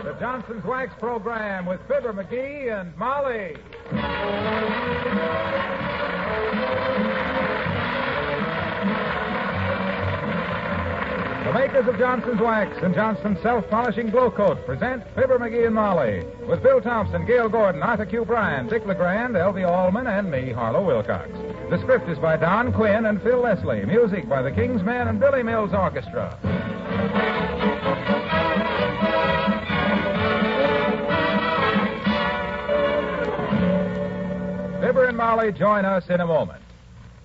The Johnson's Wax Program with Fibber, MCGee, and Molly. The makers of Johnson's Wax and Johnson's Self-Polishing Glow Coat present Fibber, MCGee, and Molly with Bill Thompson, Gail Gordon, Arthur Q. Bryan, Dick LeGrand, L.V. Allman, and me, Harlow Wilcox. The script is by Don Quinn and Phil Leslie. Music by the King's Men and Billy Mills Orchestra. Fibber and Molly join us in a moment.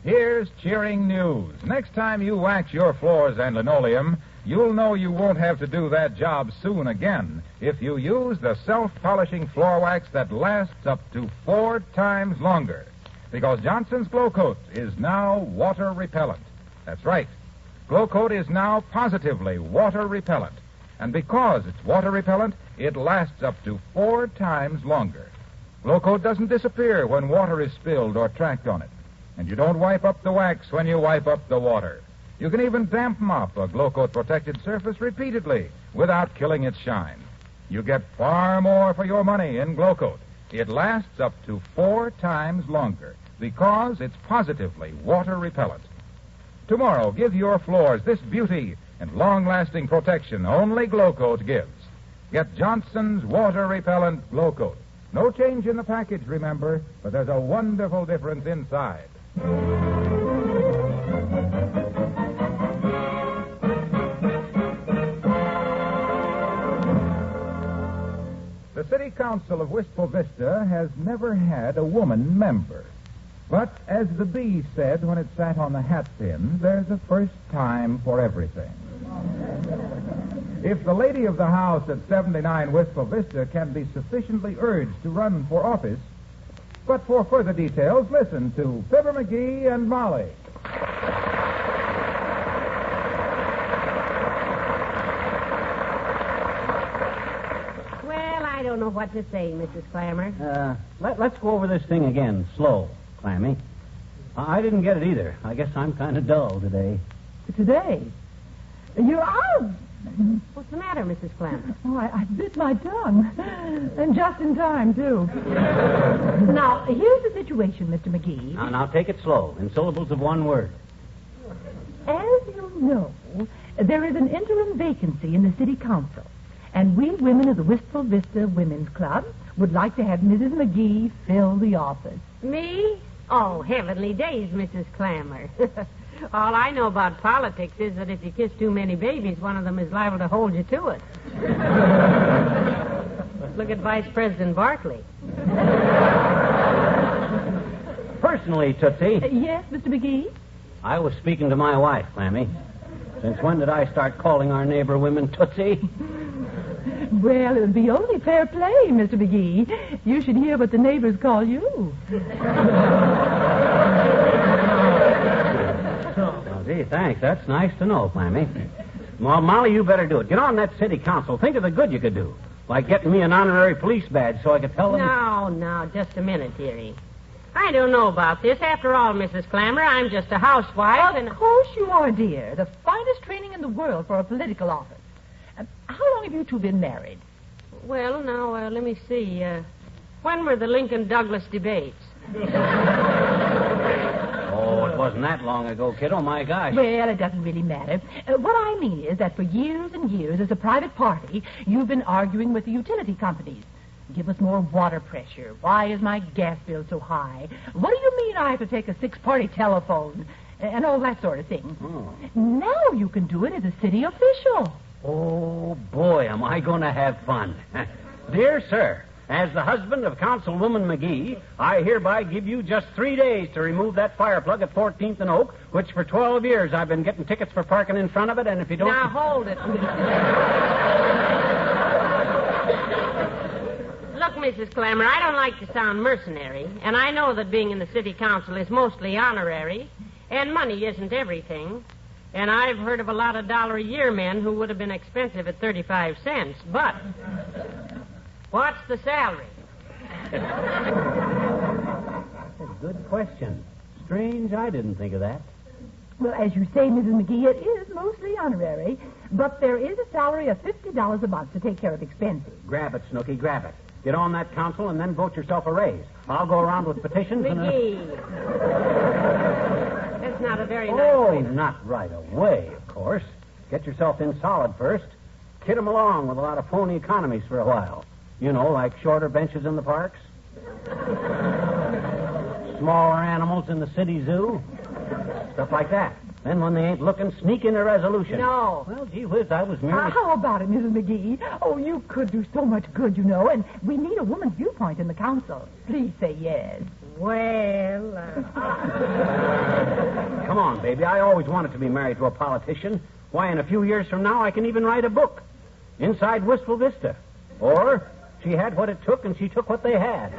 Here's cheering news. Next time you wax your floors and linoleum, you'll know you won't have to do that job soon again if you use the self-polishing floor wax that lasts up to 4 times longer. Because Johnson's Glow Coat is now water repellent. That's right. Glow Coat is now positively water repellent. And because it's water repellent, it lasts up to 4 times longer. Glow Coat doesn't disappear when water is spilled or tracked on it. And you don't wipe up the wax when you wipe up the water. You can even damp mop a Glow Coat protected surface repeatedly without killing its shine. You get far more for your money in Glow Coat. It lasts up to 4 times longer because it's positively water repellent. Tomorrow, give your floors this beauty and long-lasting protection only Glow Coat gives. Get Johnson's water repellent Glow Coat. No change in the package, remember, but there's a wonderful difference inside. The City Council of Wistful Vista has never had a woman member. But as the bee said when it sat on the hat pin, there's a first time for everything. If the lady of the house at 79 Wistful Vista can be sufficiently urged to run for office. But for further details, listen to Fibber, MCGee, and Molly. Well, I don't know what to say, Mrs. Clammer. Let's go over this thing again, slow, Clammy. I didn't get it either. I guess I'm kind of dull today. Today? You're out. What's the matter, Mrs. Clammer? Oh, I bit my tongue. And just in time, too. Now, here's the situation, Mr. MCGee. Now, take it slow, in syllables of one word. As you know, there is an interim vacancy in the city council. And we women of the Wistful Vista Women's Club would like to have Mrs. MCGee fill the office. Me? Oh, heavenly days, Mrs. Clammer. All I know about politics is that if you kiss too many babies, one of them is liable to hold you to it. Look at Vice President Barkley. Personally, Tootsie. Yes, Mr. MCGee? I was speaking to my wife, Clammy. Since when did I start calling our neighbor women Tootsie? Well, it would be only fair play, Mr. MCGee. You should hear what the neighbors call you. Well, gee, thanks. That's nice to know, Clammy. Well, Molly, you better do it. Get on that city council. Think of the good you could do. Like getting me an honorary police badge so I could tell them... No, just a minute, dearie. I don't know about this. After all, Mrs. Clammer, I'm just a housewife. Of course you are, dear. The finest training in the world for a political office. How long have you two been married? Well, now, let me see. When were the Lincoln-Douglas debates? Oh, it wasn't that long ago, kiddo. My gosh. Well, it doesn't really matter. What I mean is that for years and years, as a private party, you've been arguing with the utility companies. Give us more water pressure. Why is my gas bill so high? What do you mean I have to take a 6-party telephone? And all that sort of thing. Oh. Now you can do it as a city official. Oh, boy, am I going to have fun. Dear sir, as the husband of Councilwoman MCGee, I hereby give you just 3 days to remove that fire plug at 14th and Oak, which for 12 years I've been getting tickets for parking in front of it, and if you don't... Now, hold it. Look, Mrs. Clammer, I don't like to sound mercenary, and I know that being in the city council is mostly honorary, and money isn't everything. And I've heard of a lot of $1-a-year men who would have been expensive at 35 cents. But what's the salary? That's a good question. Strange, I didn't think of that. Well, as you say, Mrs. MCGee, it is mostly honorary. But there is a salary of $50 a month to take care of expenses. Grab it, Snooky, grab it. Get on that council and then vote yourself a raise. I'll go around with petitions McGee. That's not a very nice Oh, way. not right away, of course. Get yourself in solid first. Kid 'em along with a lot of phony economies for a while. You know, like shorter benches in the parks. Smaller animals in the city zoo. Stuff like that. Then when they ain't looking, sneak in a resolution. No. Well, gee whiz, I was merely... How about it, Mrs. McGee? Oh, you could do so much good, you know, and we need a woman's viewpoint in the council. Please say yes. Well, Come on, baby. I always wanted to be married to a politician. Why, in a few years from now, I can even write a book. Inside Wistful Vista. Or, she had what it took and she took what they had.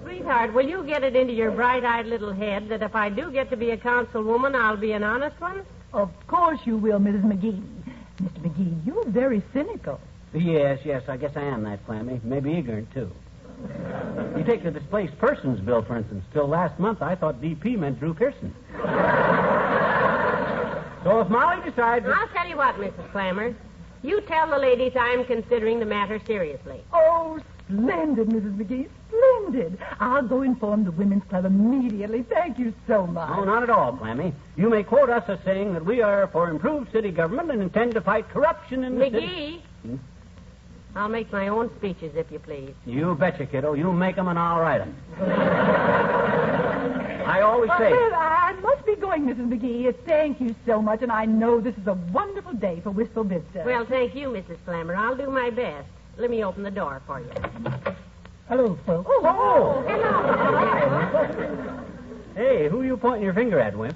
Sweetheart, will you get it into your bright-eyed little head that if I do get to be a councilwoman, I'll be an honest one? Of course you will, Mrs. McGee. Mr. McGee, you're very cynical. Yes, I guess I am that, Clammy. Maybe ignorant, too. You take the displaced persons bill, for instance. Till last month, I thought DP meant Drew Pearson. So if Molly decides... I'll tell you what, Mrs. Clammer. You tell the ladies I'm considering the matter seriously. Oh, splendid, Mrs. McGee, splendid. I'll go inform the Women's Club immediately. Thank you so much. Oh, not at all, Clammy. You may quote us as saying that we are for improved city government and intend to fight corruption in the city. McGee, I'll make my own speeches, if you please. You betcha, kiddo. You make 'em and I'll write 'em. I always say... Well, I must be going, Mrs. McGee. Thank you so much, and I know this is a wonderful day for Wistful Vista. Well, thank you, Mrs. Clammer. I'll do my best. Let me open the door for you. Hello, folks. Oh! Hello. Hey, who are you pointing your finger at, Wimp?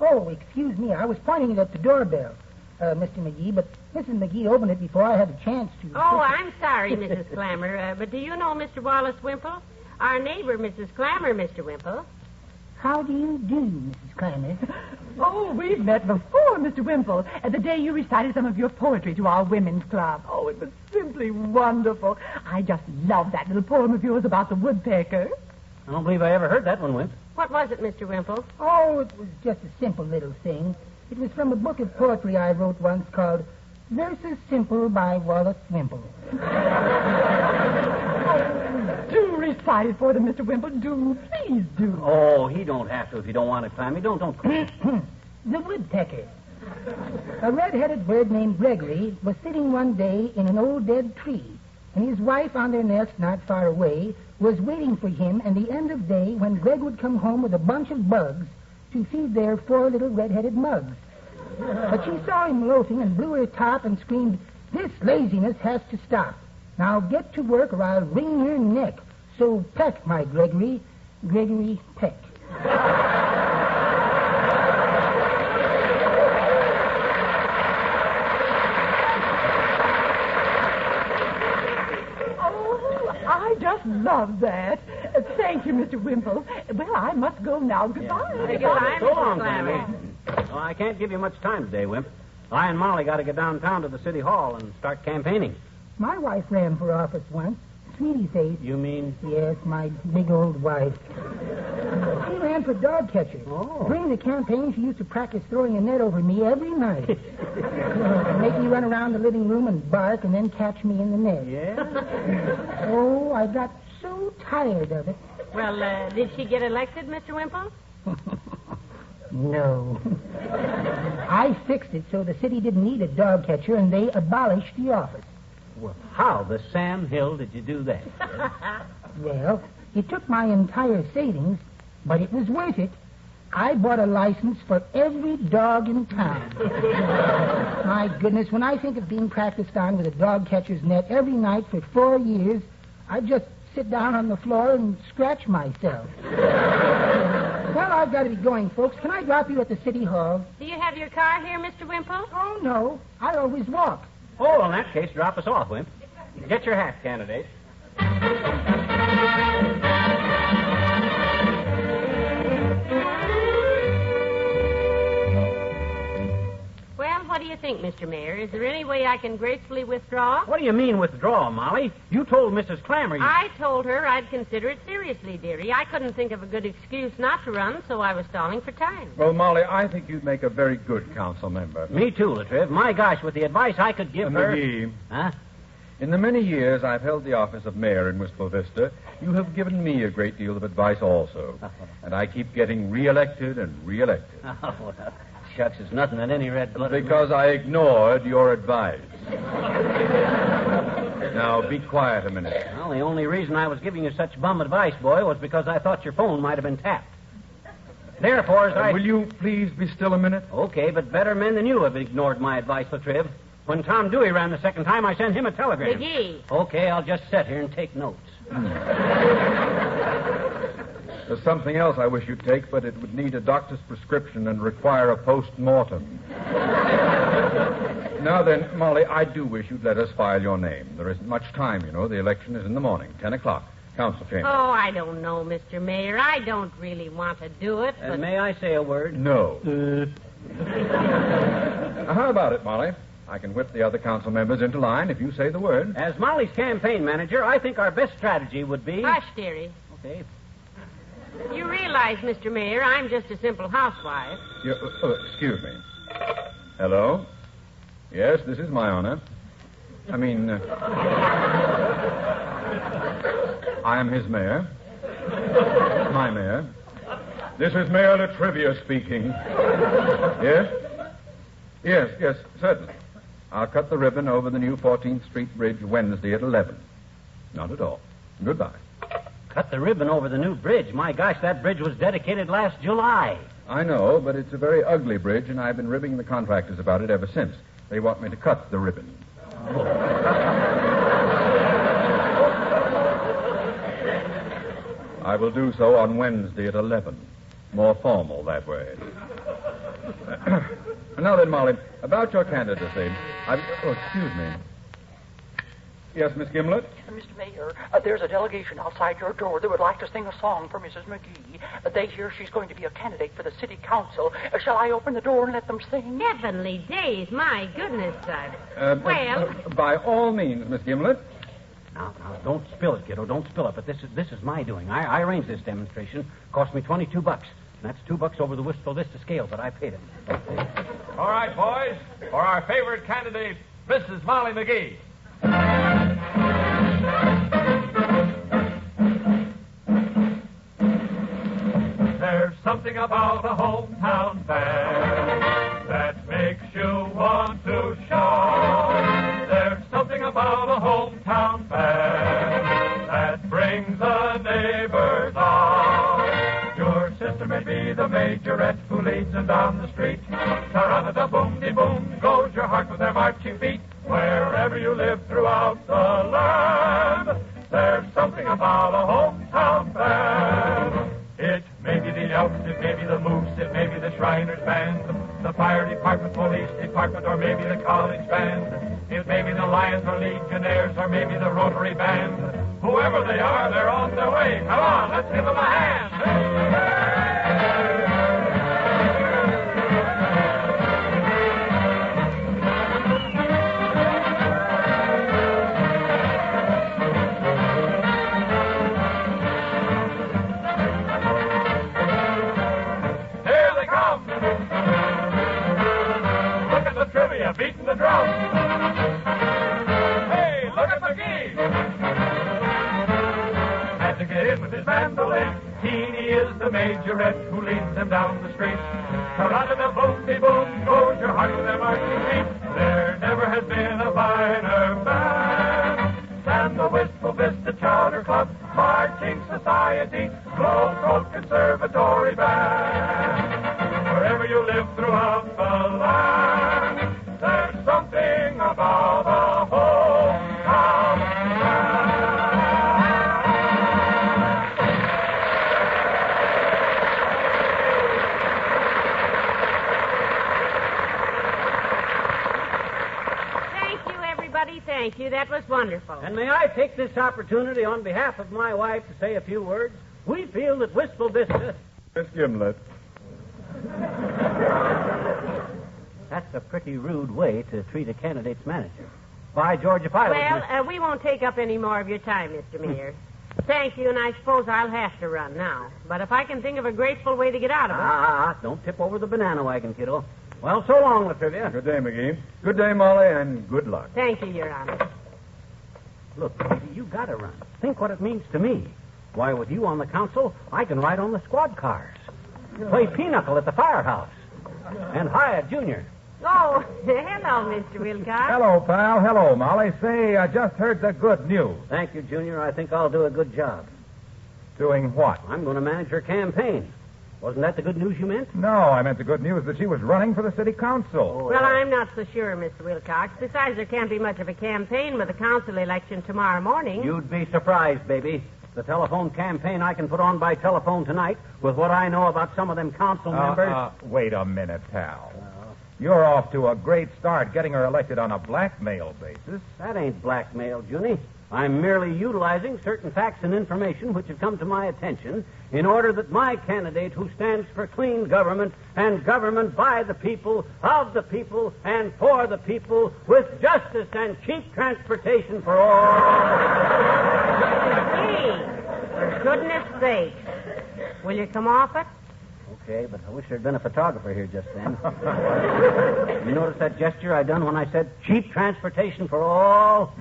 Oh, excuse me. I was pointing it at the doorbell, Mr. McGee, but Mrs. McGee opened it before I had a chance to. Oh, I'm sorry, Mrs. Clammer, but do you know Mr. Wallace Wimple? Our neighbor, Mrs. Clammer, Mr. Wimple. How do you do, Mrs. Clammer? Oh, we've met before, Mr. Wimple. The day you recited some of your poetry to our women's club. Oh, it was simply wonderful. I just love that little poem of yours about the woodpecker. I don't believe I ever heard that one, Wimp. What was it, Mr. Wimple? Oh, it was just a simple little thing. It was from a book of poetry I wrote once called Verses Simple by Wallace Wimple. Do recite it for them, Mr. Wimple. Do. Please do. Oh, he don't have to if you don't want it, Clammy. Don't. The woodpecker. A red-headed bird named Gregory was sitting one day in an old dead tree, and his wife on their nest not far away was waiting for him at the end of day when Greg would come home with a bunch of bugs to feed their 4 little red-headed mugs. But she saw him loafing and blew her top and screamed, "This laziness has to stop. Now get to work or I'll wring your neck. So peck, my Gregory. Gregory, peck." Oh, I just love that. Thank you, Mr. Wimple. Well, I must go now. Goodbye. Goodbye, So Mrs. long, Clammer. Clammy. Well, I can't give you much time today, Wimp. I and Molly got to get downtown to the city hall and start campaigning. My wife ran for office once. Sweetie face. You mean? Yes, my big old wife. She ran for dog catcher. Oh. During the campaign, she used to practice throwing a net over me every night. Make me run around the living room and bark and then catch me in the net. Yeah? Oh, I got so tired of it. Well, did she get elected, Mr. Wimple? No. I fixed it so the city didn't need a dog catcher, and they abolished the office. Well, how the Sam Hill did you do that? Well, it took my entire savings, but it was worth it. I bought a license for every dog in town. My goodness, when I think of being practiced on with a dog catcher's net every night for 4 years, I just sit down on the floor and scratch myself. Well, I've got to be going, folks. Can I drop you at the city hall? Do you have your car here, Mr. Wimple? Oh, no. I always walk. Oh, in that case, drop us off, Wimp. Get your hat, candidate. Well, what do you think, Mr. Mayor? Is there any way I can gracefully withdraw? What do you mean withdraw, Molly? You told Mrs. Clammer you... I told her I'd consider it seriously, dearie. I couldn't think of a good excuse not to run, so I was stalling for time. Well, Molly, I think you'd make a very good council member. Me too, Latriv. My gosh, with the advice I could give her... McGee, Huh? in the many years I've held the office of mayor in Wistful Vista, you have given me a great deal of advice also. And I keep getting reelected and reelected. Oh, well, shucks, it's nothing that any red-blooded... Because I ignored your advice. Now, be quiet a minute. Well, the only reason I was giving you such bum advice, boy, was because I thought your phone might have been tapped. Therefore, as I... Will you please be still a minute? Okay, but better men than you have ignored my advice, Latriv. When Tom Dewey ran the second time, I sent him a telegram. McGee. Okay, I'll just sit here and take notes. There's something else I wish you'd take, but it would need a doctor's prescription and require a post-mortem. Now then, Molly, I do wish you'd let us file your name. There isn't much time, you know. The election is in the morning, 10 o'clock. Council chamber. Oh, I don't know, Mr. Mayor. I don't really want to do it, but... May I say a word? No. Now, how about it, Molly? I can whip the other council members into line if you say the word. As Molly's campaign manager, I think our best strategy would be... Hush, dearie. Okay. You realize, Mr. Mayor, I'm just a simple housewife. Excuse me. Hello? Yes, this is my honor. I mean, I am his mayor. My mayor. This is Mayor Latrivia speaking. Yes? Yes, certainly. I'll cut the ribbon over the new 14th Street Bridge Wednesday at 11. Not at all. Goodbye. Cut the ribbon over the new bridge. My gosh, that bridge was dedicated last July. I know, but it's a very ugly bridge, and I've been ribbing the contractors about it ever since. They want me to cut the ribbon. I will do so on Wednesday at 11. More formal that way. Now then, Molly, about your candidacy. Excuse me. Yes, Miss Gimlet? Mr. Mayor, there's a delegation outside your door that would like to sing a song for Mrs. McGee. They hear she's going to be a candidate for the city council. Shall I open the door and let them sing? Heavenly days, my goodness, well... by all means, Miss Gimlet. Now, don't spill it, kiddo. Don't spill it. But this is my doing. I arranged this demonstration. Cost me $22. And that's $2 over the Wistful Vista scale, but I paid it. Okay. All right, boys. For our favorite candidate, Mrs. Molly McGee. There's something about a hometown fair that makes you want to shout. There's something about a hometown fair that brings the neighbors out. Your sister may be the majorette who leads them down the street. Ta-ra-da-da-boom-de-boom goes your heart with their marching feet. Wherever you live throughout the land, there's something about a hometown fair. It may be the Elks, it may be the Moose, it may be the Shriners Band, the Fire Department, Police Department, or maybe the College Band. It may be the Lions or Legionnaires, or maybe the Rotary Band. Whoever they are, they're on their way. Come on, let's give them a hand. Beating the drum. Hey, look at McGee. Had to get in with his mandolin. Teeny is the majorette who leads them down the street. Ta-ra-da-da-boom-de-boom goes your heart with their marching feet. There never has been a finer band than the Wistful Vista Charter Club Marching Society Globe Coat Conservatory Band. Wherever you live throughout the land, there's something about a hometown Thank you, everybody. Thank you. That was wonderful. And may I take this opportunity on behalf of my wife to say a few words? We feel that Wistful Vista... Miss Gimlet. That's That's a pretty rude way to treat a candidate's manager. By George, if I was... Well, we won't take up any more of your time, Mr. Mayor. Thank you, and I suppose I'll have to run now. But if I can think of a graceful way to get out of it... Don't tip over the banana wagon, kiddo. Well, so long, Latrivia. Good day, McGee. Good day, Molly, and good luck. Thank you, Your Honor. Look, baby, you gotta run. Think what it means to me. Why, with you on the council, I can ride on the squad cars. Play pinochle at the firehouse. And hire Junior. Oh, hello, Mr. Wilcox. Hello, pal. Hello, Molly. Say, I just heard the good news. Thank you, Junior. I think I'll do a good job. Doing what? I'm going to manage her campaign. Wasn't that the good news you meant? No, I meant the good news that she was running for the city council. Well, I'm not so sure, Mr. Wilcox. Besides, there can't be much of a campaign with the council election tomorrow morning. You'd be surprised, baby. The telephone campaign I can put on by telephone tonight with what I know about some of them council members... Wait a minute, pal. You're off to a great start getting her elected on a blackmail basis. That ain't blackmail, Junie. I'm merely utilizing certain facts and information which have come to my attention in order that my candidate, who stands for clean government and government by the people, of the people, and for the people, with justice and cheap transportation for all... Hey, for goodness sake. Will you come off it? Okay, but I wish there'd been a photographer here just then. You notice that gesture I done when I said cheap transportation for all?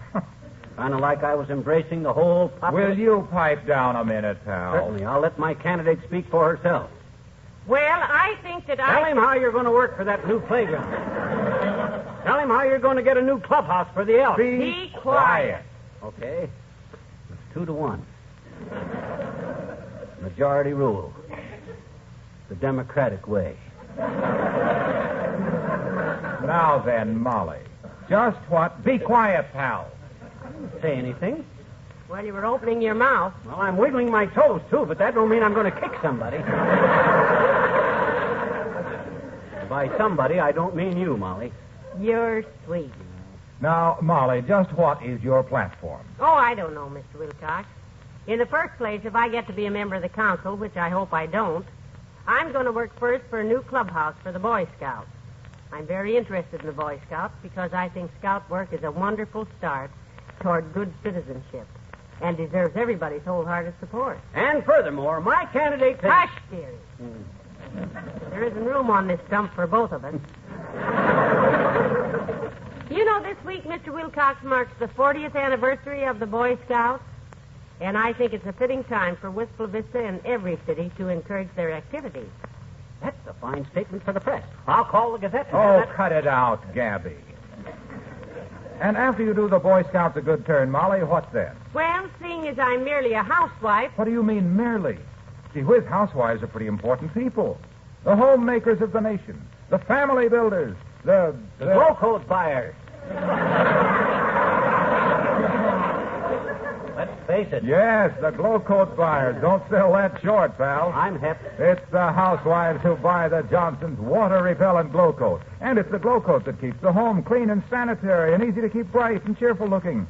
Kind of like I was embracing the whole population. Will you pipe down a minute, pal? Certainly. I'll let my candidate speak for herself. Well, I think that Tell him how you're going to work for that new playground. Tell him how you're going to get a new clubhouse for the elk. Be quiet. Okay. It's 2-1. Majority rule. The democratic way. Now then, Molly. Just what? Be quiet, pal. I didn't say anything. Well, you were opening your mouth. Well, I'm wiggling my toes, too, but that don't mean I'm going to kick somebody. By somebody, I don't mean you, Molly. You're sweet. Now, Molly, just what is your platform? Oh, I don't know, Mr. Wilcox. In the first place, if I get to be a member of the council, which I hope I don't, I'm going to work first for a new clubhouse for the Boy Scouts. I'm very interested in the Boy Scouts because I think scout work is a wonderful start toward good citizenship and deserves everybody's wholehearted support. And furthermore, my candidate... Hush, dearie. There isn't room on this stump for both of us. You know, this week, Mr. Wilcox marks the 40th anniversary of the Boy Scouts. And I think it's a fitting time for Wistful Vista and every city to encourage their activities. That's a fine statement for the press. I'll call the Gazette. Oh, cut it out, Gabby. And after you do the Boy Scouts a good turn, Molly, what then? Well, seeing as I'm merely a housewife... What do you mean, merely? Gee whiz, housewives are pretty important people. The homemakers of the nation. The family builders. The glow coat buyers. Let's face it. Yes, the glow coat buyers. Don't sell that short, pal. I'm hip. It's the housewives who buy the Johnson's water-repellent glow coat. And it's the glow coat that keeps the home clean and sanitary and easy to keep bright and cheerful looking.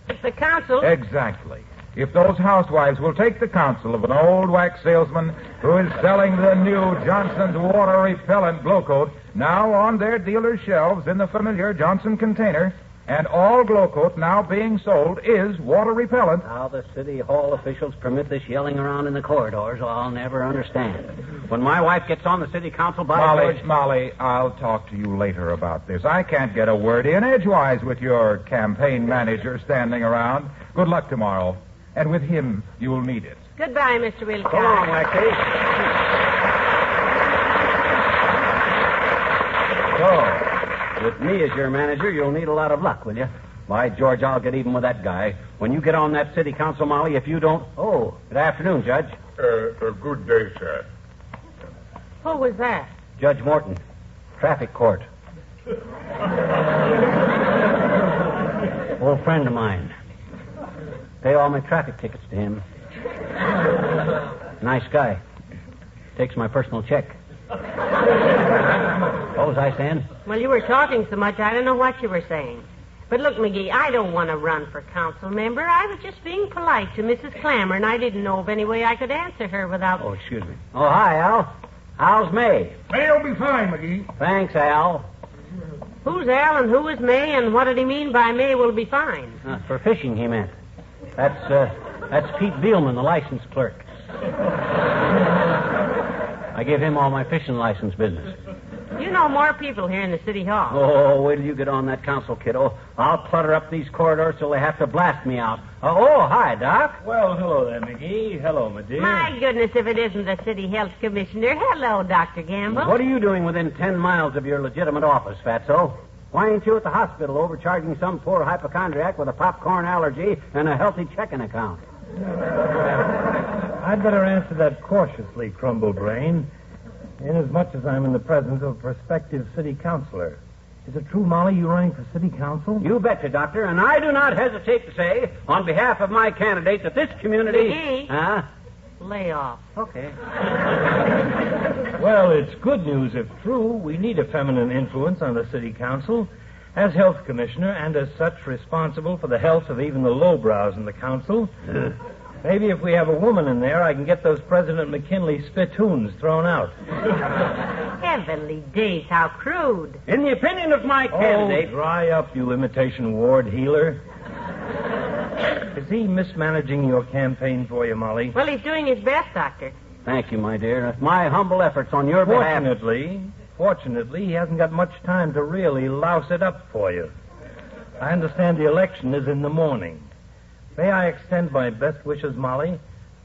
It's the council... Exactly. If those housewives will take the counsel of an old wax salesman who is selling the new Johnson's water-repellent glow coat now on their dealer's shelves in the familiar Johnson container... And all glow coat now being sold is water repellent. How the city hall officials permit this yelling around in the corridors, I'll never understand. When my wife gets on the city council, Molly, I'll talk to you later about this. I can't get a word in edgewise with your campaign manager standing around. Good luck tomorrow. And with him, you'll need it. Goodbye, Mr. Wilcox. So long, Lexi. So... With me as your manager, you'll need a lot of luck, will you? By George, I'll get even with that guy. When you get on that city council, Molly, if you don't... Oh, good afternoon, Judge. Good day, sir. Who was that? Judge Morton, traffic court. Old friend of mine. Pay all my traffic tickets to him. Nice guy. Takes my personal check. What was I saying? Well, you were talking so much, I don't know what you were saying. But look, McGee, I don't want to run for council member. I was just being polite to Mrs. Clammer, and I didn't know of any way I could answer her without... Oh, excuse me. Oh, hi, Al. How's May? May'll be fine, McGee. Thanks, Al. Who's Al and who is May, and what did he mean by May will be fine? For fishing, he meant. That's Pete Beelman, the license clerk. I give him all my fishing license business. You know more people here in the city hall. Oh, wait till you get on that council, kiddo. I'll clutter up these corridors till they have to blast me out. Hi, Doc. Well, hello there, McGee. Hello, my dear. My goodness, if it isn't the city health commissioner. Hello, Dr. Gamble. What are you doing within 10 miles of your legitimate office, Fatso? Why ain't you at the hospital overcharging some poor hypochondriac with a popcorn allergy and a healthy checking account? I'd better answer that cautiously, Crumblebrain, inasmuch as I'm in the presence of a prospective city councilor. Is it true, Molly, you're running for city council? You betcha, Doctor, and I do not hesitate to say, on behalf of my candidate, that this community... McGee. Huh? Lay off. Okay. Well, it's good news if true. We need a feminine influence on the city council. As health commissioner, and as such responsible for the health of even the lowbrows in the council, maybe if we have a woman in there, I can get those President McKinley spittoons thrown out. Heavenly days, how crude. In the opinion of my candidate... Oh, dry up, you imitation ward healer. Is he mismanaging your campaign for you, Molly? Well, he's doing his best, Doctor. Thank you, my dear. It's my humble efforts on your behalf... Fortunately, he hasn't got much time to really louse it up for you. I understand the election is in the morning. May I extend my best wishes, Molly?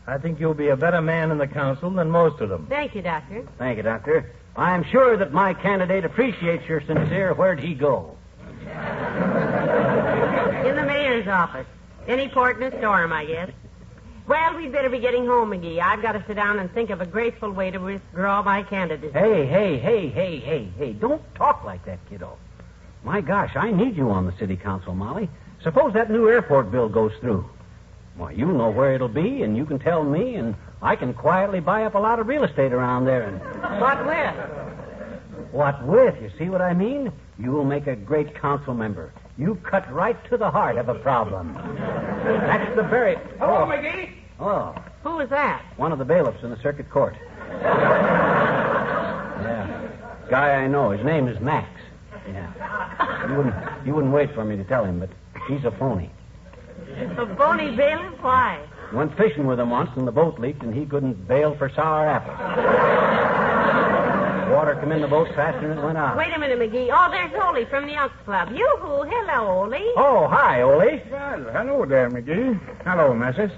I think you'll be a better man in the council than most of them. Thank you, Doctor. Thank you, Doctor. I am sure that my candidate appreciates your sincere where'd he go? In the mayor's office. Any port in a storm, I guess. Well, we'd better be getting home, McGee. I've got to sit down and think of a graceful way to withdraw my candidacy. Hey. Don't talk like that, kiddo. My gosh, I need you on the city council, Molly. Suppose that new airport bill goes through. Well, you know where it'll be, and you can tell me, and I can quietly buy up a lot of real estate around there. And What with? What with? You see what I mean? You'll make a great council member. You cut right to the heart of a problem. That's the very... Hello, McGee. Oh, Who was that? one of the bailiffs in the circuit court. Yeah. Guy I know. His name is Max. Yeah. You wouldn't wait for me to tell him, but he's a phony. A phony bailiff? Why? Went fishing with him once, and the boat leaked, and he couldn't bail for sour apples. Water come in the boat faster than it went out. Wait a minute, McGee. Oh, there's Ole from the Elks Club. Yoo-hoo. Hello, Ole. Oh, hi, Ole. Well, hello there, McGee. Hello, Mrs.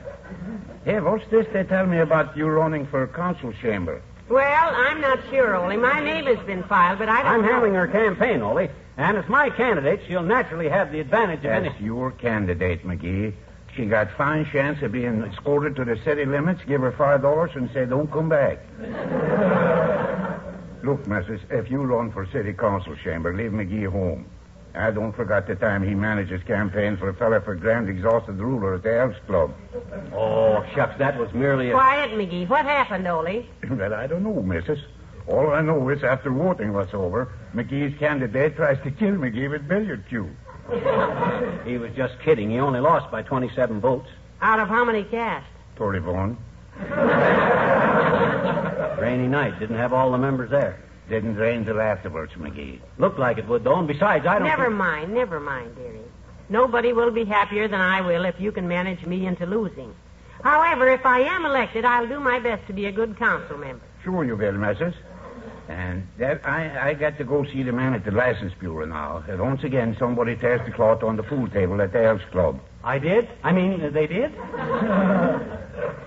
Hey, what's this they tell me about you running for council chamber? Well, I'm not sure, Ole. My name has been filed, but I don't I'm know. handling her campaign, Ole. And as my candidate, she'll naturally have the advantage of any... That's your candidate, McGee. She got fine chance of being escorted to the city limits, give her $5 and say, don't come back. Look, Mrs., if you run for city council chamber, leave McGee home. I don't forget the time he managed his campaign for a fella for grand exhausted ruler at the Elks Club. Oh, shucks, that was merely a... Quiet, McGee. What happened, Ole? Well, I don't know, Mrs. All I know is after voting was over, McGee's candidate tries to kill McGee with billiard cue. He was just kidding. He only lost by 27 votes. Out of how many cast? Tory Vaughan. Rainy night. Didn't have all the members there. Didn't rain till afterwards, McGee. Looked like it would, though. And besides, I don't... Never mind, dearie. Nobody will be happier than I will if you can manage me into losing. However, if I am elected, I'll do my best to be a good council member. Sure you will, Mrs. And that I got to go see the man at the license bureau now. And once again, somebody tears the cloth on the pool table at the Elks Club. I did? I mean, they did?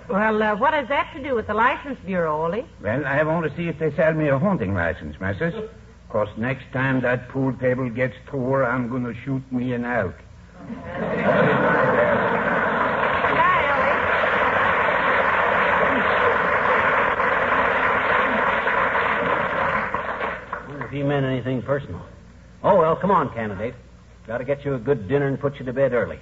Well, what has that to do with the license bureau, Ole? Well, I want to see if they sell me a hunting license, Mrs. 'Cause next time that pool table gets tore, I'm going to shoot me an elk. If he meant anything personal. Oh, well, come on, candidate. Got to get you a good dinner and put you to bed early.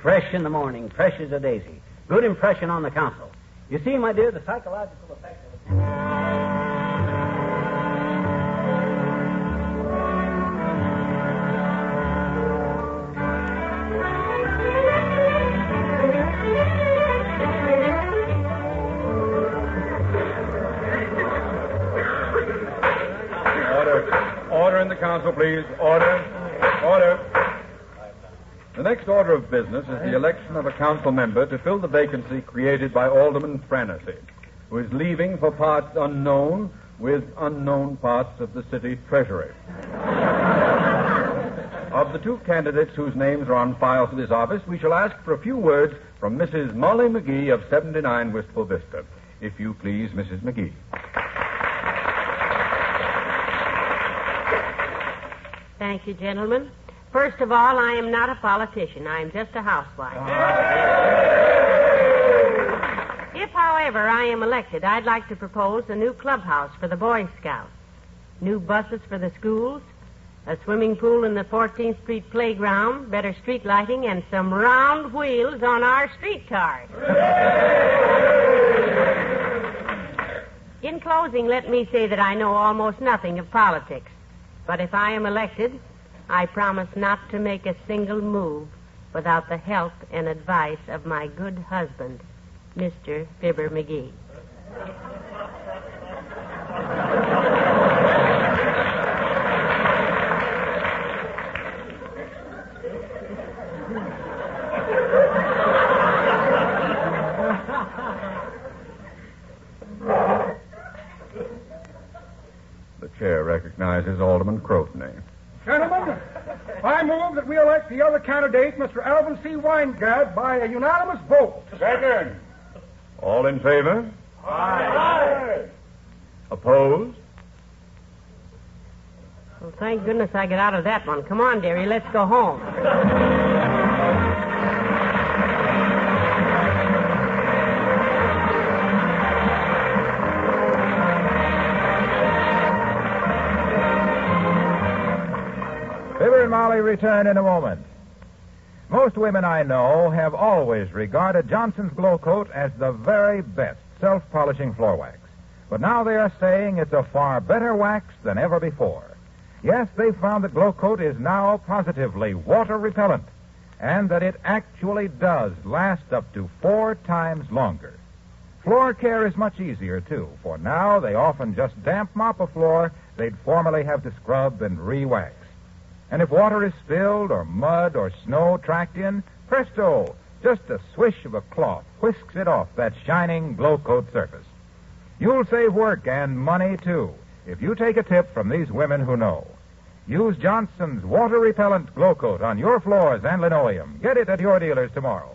Fresh in the morning, fresh as a daisy. Good impression on the council. You see, my dear, the psychological effect of it. Order in the council, please. Order. Order. The next order of business is the election of a council member to fill the vacancy created by Alderman Franesy, who is leaving for parts unknown with unknown parts of the city treasury. Of the two candidates whose names are on file for this office, we shall ask for a few words from Mrs. Molly McGee of 79 Wistful Vista. If you please, Mrs. McGee. Thank you, gentlemen. First of all, I am not a politician. I am just a housewife. If, however, I am elected, I'd like to propose a new clubhouse for the Boy Scouts, new buses for the schools, a swimming pool in the 14th Street playground, better street lighting, and some round wheels on our streetcars. In closing, let me say that I know almost nothing of politics. But if I am elected, I promise not to make a single move without the help and advice of my good husband, Mr. Fibber McGee. The chair recognizes Alderman Crotney. Gentlemen, I move that we elect the other candidate, Mr. Alvin C. Weingart, by a unanimous vote. Second. All in favor? Aye. Opposed? Well, thank goodness I got out of that one. Come on, dearie, let's go home. Fibber and Molly return in a moment. Most women I know have always regarded Johnson's Glow Coat as the very best self-polishing floor wax. But now they are saying it's a far better wax than ever before. Yes, they've found that Glow Coat is now positively water repellent, and that it actually does last up to 4 times longer. Floor care is much easier, too, for now they often just damp mop a floor they'd formerly have to scrub and re-wax. And if water is spilled or mud or snow tracked in, presto, just a swish of a cloth whisks it off that shining Glow Coat surface. You'll save work and money, too, if you take a tip from these women who know. Use Johnson's water-repellent Glow Coat on your floors and linoleum. Get it at your dealers tomorrow.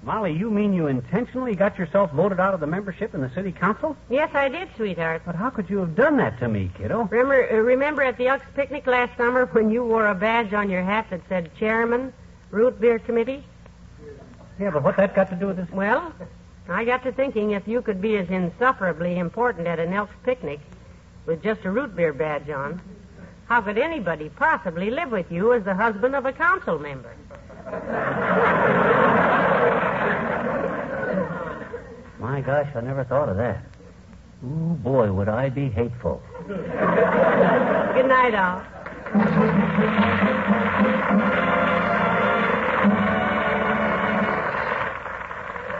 Molly, you mean you intentionally got yourself voted out of the membership in the city council? Yes, I did, sweetheart. But how could you have done that to me, kiddo? Remember at the Elks picnic last summer when you wore a badge on your hat that said Chairman, Root Beer Committee? Yeah, but what that got to do with this? Well, I got to thinking if you could be as insufferably important at an Elks picnic with just a root beer badge on, how could anybody possibly live with you as the husband of a council member? My gosh, I never thought of that. Ooh, boy, would I be hateful. Good night, all.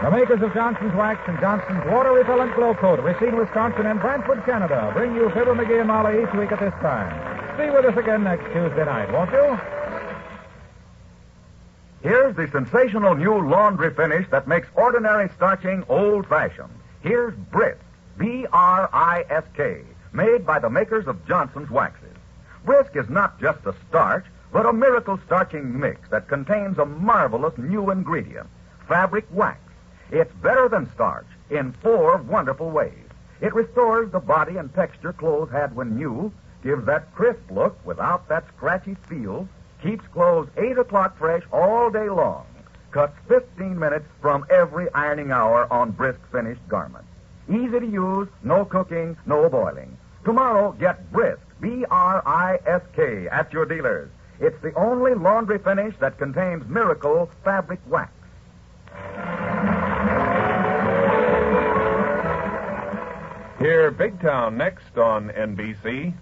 The makers of Johnson's Wax and Johnson's Water-Repellent Glow Coat of Racine, Wisconsin, and Brantford, Canada, bring you Fibber, McGee, and Molly each week at this time. Be with us again next Tuesday night, won't you? Here's the sensational new laundry finish that makes ordinary starching old-fashioned. Here's Brisk, B-R-I-S-K, made by the makers of Johnson's Waxes. Brisk is not just a starch, but a miracle starching mix that contains a marvelous new ingredient, fabric wax. It's better than starch in 4 wonderful ways. It restores the body and texture clothes had when new, gives that crisp look without that scratchy feel, keeps clothes 8 o'clock fresh all day long, cuts 15 minutes from every ironing hour on Brisk finished garments. Easy to use, no cooking, no boiling. Tomorrow, get Brisk, B-R-I-S-K, at your dealers. It's the only laundry finish that contains miracle fabric wax. Hear Big Town next on NBC.